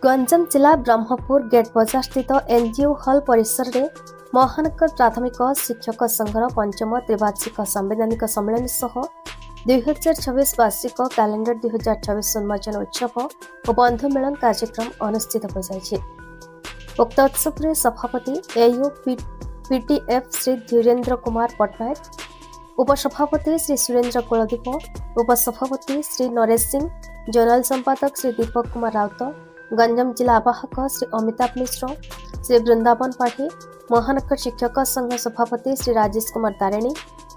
गंजाम जिला ब्रह्मपुर गेट बजार स्थित एनजीओ हल परिसर में महानगर प्राथमिक शिक्षक संघर पंचम त्रिवार्षिक संवैधानिक सम्मेलन सह 2026 वार्षिक कैलेंडर 2026 उन्मोचन उत्सव और बंधु मिलन कार्यक्रम अनुष्ठित हो जाए। उक्त उत्सव में सभापति एयू पीटीएफ श्री धीरेन्द्र कुमार पट्टनायक, उपसभापति श्री सुरेन्द्र कुलदीप, उपसभापति श्री नरेश सिंह, जोनल संपादक श्री दीपक कुमार राउत, गंजाम जिला आवाहक श्री अमिताभ मिश्र, श्री वृंदावन पाठी, महानगर शिक्षक संघ सभापति श्री राजेश कुमार तारेणी,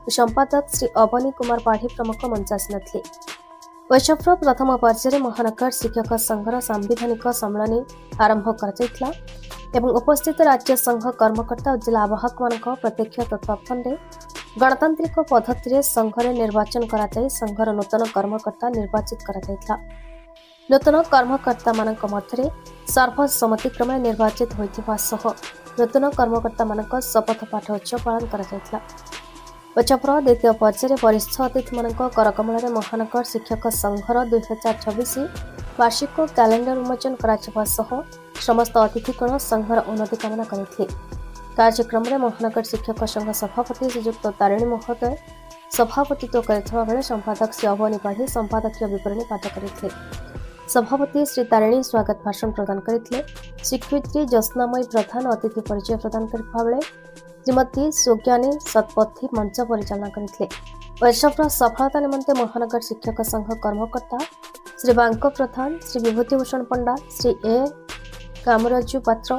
संपादक श्री अवनी कुमार पाठी प्रमुख मंचासीन थे। उत्सव प्रथम पर्यायर महानगर शिक्षक संघर सांविधानिक सम्मेलन आरंभ कर उपस्थित राज्य संघ कर्मकर्ता और जिला आवाहक मान प्रत्यक्ष तत्वावधान गणतांत्रिक पद्धति संघरे निर्वाचन कर संघर नूतन कर्मकर्ता निर्वाचित कर नूतन कर्मकर्ता मान मध्य सर्वसम्मतिक्रमे निर्वाचित होइथिबा सह नूतन कर्मकर्ता मान शपथ पाठ उत्सव पालन कर उत्सवर द्वितीय पर्यायर वरिष्ठ अतिथि मान करकमल महानगर शिक्षक संघर 2026 वार्षिक कैलेंडर उन्मोचन कर समस्त अतिथिगण संघर उन्नति कामना करते। कार्यक्रम में महानगर शिक्षक संघ सभापति श्रीजुक्त तारिणी महोदय सभापतित्व करथिबा बेले संपादक श्री अवनी पाठी संपादकीय विवरणी पाठ करते। सभापति श्री तारिणी स्वागत भाषण प्रदान करते। शिक्षयित्री ज्योत्स्नामयी प्रधान अतिथि परिचय प्रदान करथिबा बेले श्रीमती सुज्ञानी सतपथी मंच परिचालना करते। उत्सव सफलता निमंते महानगर शिक्षक संघ कर्मकर्ता श्री बांक प्रधान, श्री विभूतिभूषण पंडा, श्री ए कामराजू पात्र,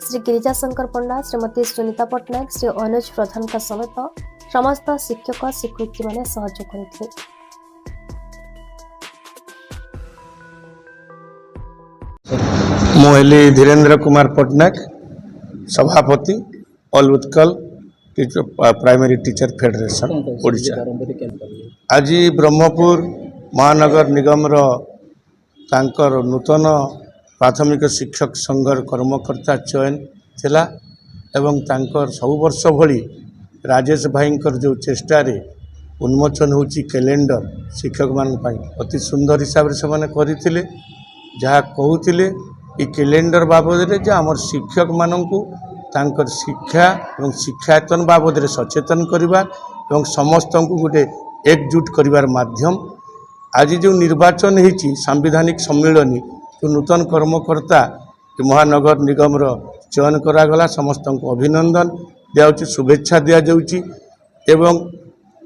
श्री गिरिजाशंकर पंडा, श्रीमती सुनीता पट्टनायक, श्री अनुज प्रधान समेत समस्त शिक्षक शिक्षयित्री माने सहयोग करते। मुहली धीरेन्द्र कुमार पट्टनायक, सभापति all Utkal primary teacher federation Odisha. आज ब्रह्मपुर महानगर निगम तांकर नूतन प्राथमिक शिक्षक संघर कर्मकर्ता चयन थिला एवं तांकर सब वर्ष भली राजेश भाईंकर जो चेष्टारे उन्मोचन होची कैलेंडर शिक्षक मान पाई अति सुंदर हिसाब से माने करथिले। जहाँ कहूथिले ई कैलेंडर बाबद रे जे हमर शिक्षक माननकु तांकर शिक्षा और शिक्षायतन बाबद रे सचेतन करिवार एवं समस्त को गोटे एकजुट करिवार माध्यम आज जो निर्वाचन होती सांविधानिक सम्मेलन जो नूतन कर्मकर्ता महानगर निगम चयन करागला समस्त को अभिनंदन दिया शुभेच्छा दि जाऊँगी। एवं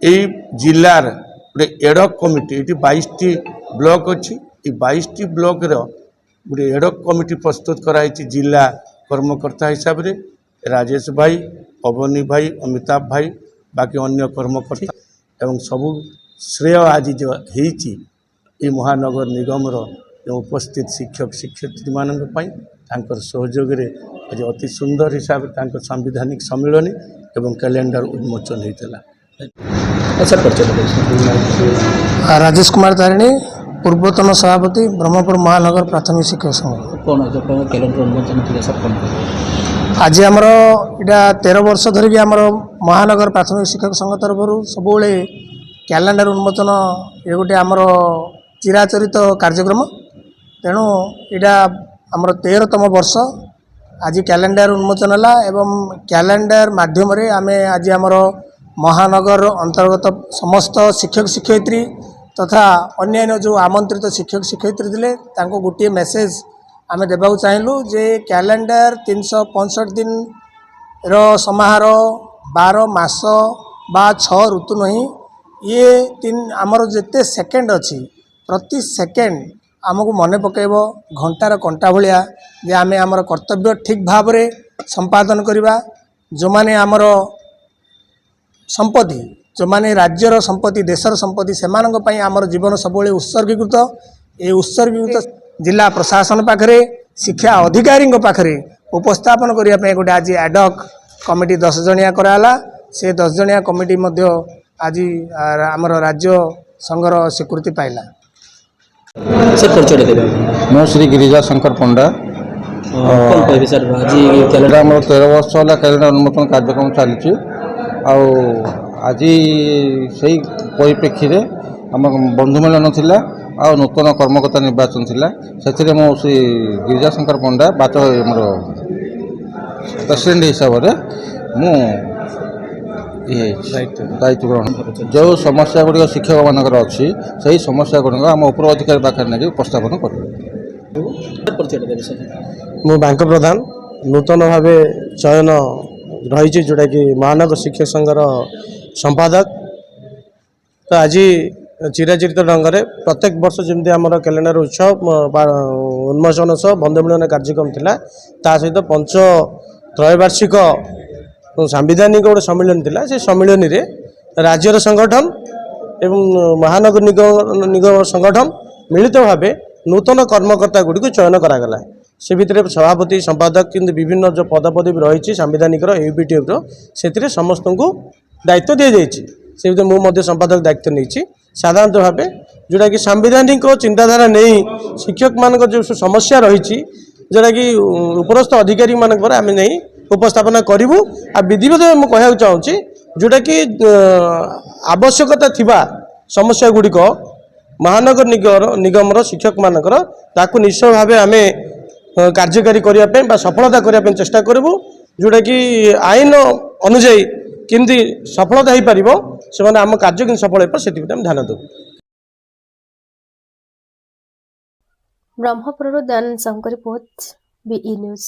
यही जिलार गोटे एडक कमिटी ये 22टी ब्लॉक अच्छी 22टी ब्लॉक गोटे एडक कमिटी प्रस्तुत कराई जिला कर्मकर्ता हिसाब से राजेश भाई, अवनी भाई, अमिताभ भाई, बाकी अन्य कर्मकर्ता एवं सबू श्रेय आज जो होती महानगर निगम जो उपस्थित शिक्षक शिक्षयित्री मान सहयोग आज अति सुंदर हिसाब से सांविधानिक सम्मेलन एवं कैलेंडर उन्मोचन होता। राजेश कुमार तारिणी, पूर्वतन सभापति ब्रह्मपुर महानगर प्राथमिक शिक्षक संघ। कैलेंडर उन्मोचन आज आमर इटा 13 वर्ष धरिकी आमर महानगर प्राथमिक शिक्षक संघ तरफ सब कैलेंडर उन्मोचन ये गोटे आमर चिराचरित कार्यक्रम। तेणु इटा आमर 13तम वर्ष आज कैलेंडर उन्मोचन है एवं कैलेंडर माध्यम रे आमे आज आमर महानगर अंतर्गत समस्त शिक्षक शिक्षयित्री तथा अन्य जो आमंत्रित शिक्षक शिक्षयित्री थे तांको गोटे मेसेज आमे देबाक चाहिलु जे कैलेंडर 365 दिन रो समारोह 12 मास बा 6 ऋतु नहीं ये 3 आमर जिते सेकेंड अच्छी प्रति सेकेंड आमको मन पकेब घंटार कंटा भाया जे आमे आमर कर्तव्य ठीक भाव रे संपादन करवा। जो माने आमर संपत्ति जो माने राज्यर संपत्ति देशर संपत्ति सेमानक पई आमर जीवन सबले उत्सर्गीकृत ए उत्सर्गीकृत जिला प्रशासन पाखरे शिक्षा अधिकारी पाखरे उपस्थापन करने गोटे आज एडक कमिटी 10 जणिया कराला। से 10 जणिया कमिटी मध्य आज आमर राज्य संघर स्वीकृति पाइला। मो श्री गिरिजाशंकर पंडा आज 13 वर्ष है कैलेंडर उन्मोचन कार्यक्रम चली आज से परिप्रेक्षी आम बंधु मिलन थिला ଆଉ ନୂତନ କର୍ମକର୍ତ୍ତା ନିର୍ବାଚନ ଥିଲା ସେଥିରେ ମୁଁ ଶ୍ରୀ ଗିରିଜାଶଙ୍କର ପଣ୍ଡା ଆମର ପ୍ରେସିଡେଣ୍ଟ ହିସାବରେ ମୁଁ ଦାୟିତ୍ୱ ଗ୍ରହଣ କରୁଛି। ଯେଉଁ ସମସ୍ୟା ଗୁଡ଼ିକ ଶିକ୍ଷକମାନଙ୍କର ଅଛି ସେହି ସମସ୍ୟା ଗୁଡ଼ିକ ଆମ ଉପର ଅଧିକାରୀ ପାଖରେ ନେଇକି ଉପସ୍ଥାପନ କରିବେ। ମୁଁ ବାଙ୍କ ପ୍ରଧାନ ନୂତନ ଭାବେ ଚୟନ ରହିଛି ଯେଉଁଟାକି ମହାନଗର ଶିକ୍ଷକ ସଂଘର ସମ୍ପାଦକ। ତ ଆଜି ଚିରାଚରିତ ଢଙ୍ଗରେ ପ୍ରତ୍ୟେକ ବର୍ଷ ଯେମିତି ଆମର କ୍ୟାଲେଣ୍ଡର ଉତ୍ସବ ଉନ୍ମୋଚନ ସହ ବନ୍ଧୁ ମିଳନ କାର୍ଯ୍ୟକ୍ରମ ଥିଲା, ତା ସହିତ ତ୍ରୟବାର୍ଷିକ ସାମ୍ବିଧାନିକ ଗୋଟେ ସମ୍ମିଳନୀ ଥିଲା। ସେ ସମ୍ମିଳନୀରେ ରାଜ୍ୟର ସଂଗଠନ ଏବଂ ମହାନଗର ନିଗମ ସଂଗଠନ ମିଳିତ ଭାବେ ନୂତନ କର୍ମକର୍ତ୍ତା ଗୁଡ଼ିକୁ ଚୟନ କରାଗଲା। ସେ ଭିତରେ ସଭାପତି ସମ୍ପାଦକ କିନ୍ତୁ ବିଭିନ୍ନ ଯେଉଁ ପଦପଦବୀ ରହିଛି ସାମ୍ବିଧାନିକର ୟୁପିଟିଏଫ୍ର ସେଥିରେ ସମସ୍ତଙ୍କୁ ଦାୟିତ୍ୱ ଦିଆଯାଇଛି। ସେ ଭିତରେ ମୁଁ ମଧ୍ୟ ସମ୍ପାଦକ ଦାୟିତ୍ୱ ନେଇଛି। ସାଧାରଣତଃ ଭାବେ ଯେଉଁଟାକି ସାମ୍ବିଧାନିକ ଚିନ୍ତାଧାରା ନେଇ ଶିକ୍ଷକମାନଙ୍କ ଯେଉଁ ସମସ୍ୟା ରହିଛି ଯେଉଁଟାକି ଉପରସ୍ଥ ଅଧିକାରୀମାନଙ୍କ ପରେ ଆମେ ନେଇ ଉପସ୍ଥାପନା କରିବୁ। ଆଉ ବିଧିବଦ୍ଧ ମୁଁ କହିବାକୁ ଚାହୁଁଛି ଯେଉଁଟାକି ଆବଶ୍ୟକତା ଥିବା ସମସ୍ୟା ଗୁଡ଼ିକ ମହାନଗର ନିଗମର ଶିକ୍ଷକମାନଙ୍କର ତାକୁ ନିଶ୍ଚୟ ଭାବେ ଆମେ କାର୍ଯ୍ୟକାରୀ କରିବା ପାଇଁ ବା ସଫଳତା କରିବା ପାଇଁ ଚେଷ୍ଟା କରିବୁ। ଯେଉଁଟାକି ଆଇନ ଅନୁଯାୟୀ କେମିତି ସଫଳତା ହୋଇପାରିବ, ସେମାନେ ଆମ କାର୍ଯ୍ୟ କେମିତି ସଫଳ ହେବ ସେଥିପ୍ରତି ଆମେ ଧ୍ୟାନ ଦେବୁ। ବ୍ରହ୍ମପୁରରୁ ଦୟାନନ୍ଦ ସାହୁଙ୍କ ରିପୋର୍ଟ, BE ନ୍ୟୁଜ୍।